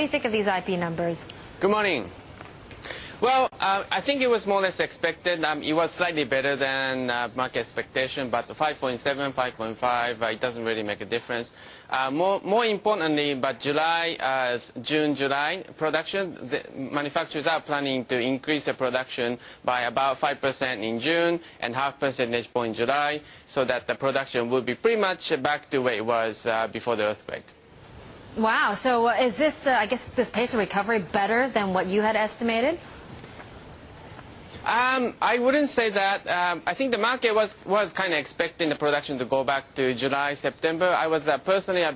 do you think of these IP numbers? Good morning. Well, I think it was more or less expected. It was slightly better than market expectation, but 5.7, 5.5, it doesn't really make a difference. More importantly, but June, July production, the manufacturers are planning to increase their production by about 5% in June and half percentage point in July, so that the production will be pretty much back to where it was before the earthquake. Wow. So is this, I guess, this pace of recovery better than what you had estimated? I wouldn't say that. I think the market was kind of expecting the production to go back to July, September. I was personally a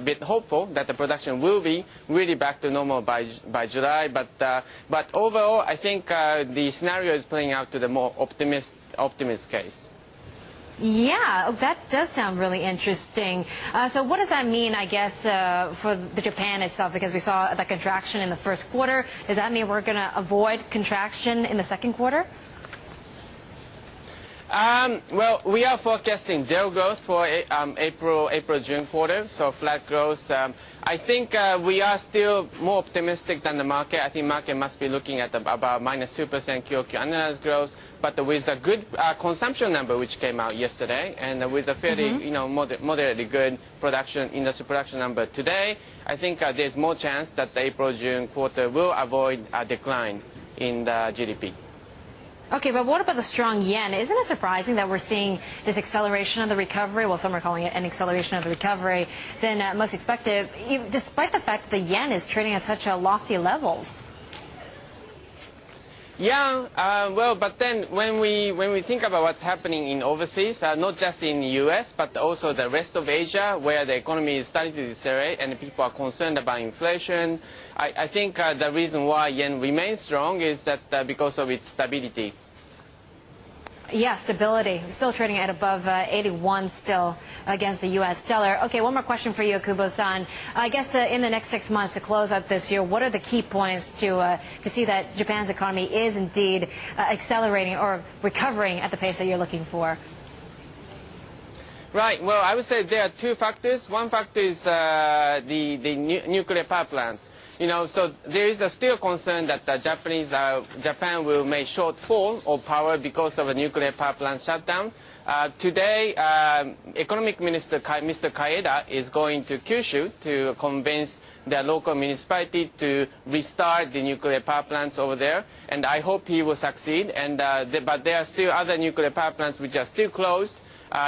bit hopeful that the production will be really back to normal by July. But overall, I think the scenario is playing out to the more optimist case. Yeah, that does sound really interesting. So what does that mean, I guess, for the Japan itself? Because we saw the contraction in the first quarter. Does that mean we're going to avoid contraction in the second quarter? Well, we are forecasting zero growth for April-June quarter, so flat growth. I think we are still more optimistic than the market. I think market must be looking at about -2% QOQ annualized growth, but with a good consumption number which came out yesterday, and with a fairly moderately good industry production number today, I think there's more chance that the April-June quarter will avoid a decline in the GDP. Okay, but what about the strong yen? Isn't it surprising that we're seeing this acceleration of the recovery? Well, some are calling it an acceleration of the recovery than most expected, despite the fact that the yen is trading at such lofty levels. Yeah, well, but then when we think about what's happening in overseas, not just in the U.S., but also the rest of Asia, where the economy is starting to decelerate and people are concerned about inflation, I think the reason why yen remains strong is that because of its stability. Yeah, stability. Still trading at above 81 still against the U.S. dollar. Okay, one more question for you, Okubo-san. I guess in the next 6 months to close out this year, what are the key points to see that Japan's economy is indeed accelerating or recovering at the pace that you're looking for? Right. Well, I would say there are two factors. One factor is the nuclear power plants. So there is still concern that Japan will make shortfall of power because of a nuclear power plant shutdown. Today, Economic Minister Mr. Kaeda is going to Kyushu to convince the local municipality to restart the nuclear power plants over there, and I hope he will succeed. But there are still other nuclear power plants which are still closed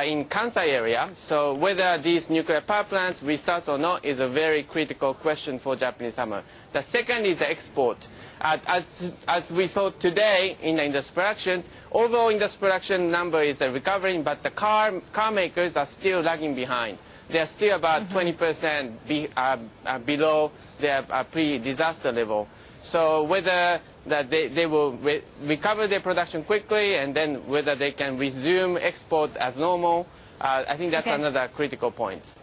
in Kansai area, so whether these nuclear power plants restart or not is a very critical question for Japanese summer. The second is the export. As we saw today in the industrial productions, overall industrial production number is recovering, but the car makers are still lagging behind. They are still about 20% below their pre-disaster level. So whether that they will recover their production quickly, and then whether they can resume export as normal, I think that's another critical point.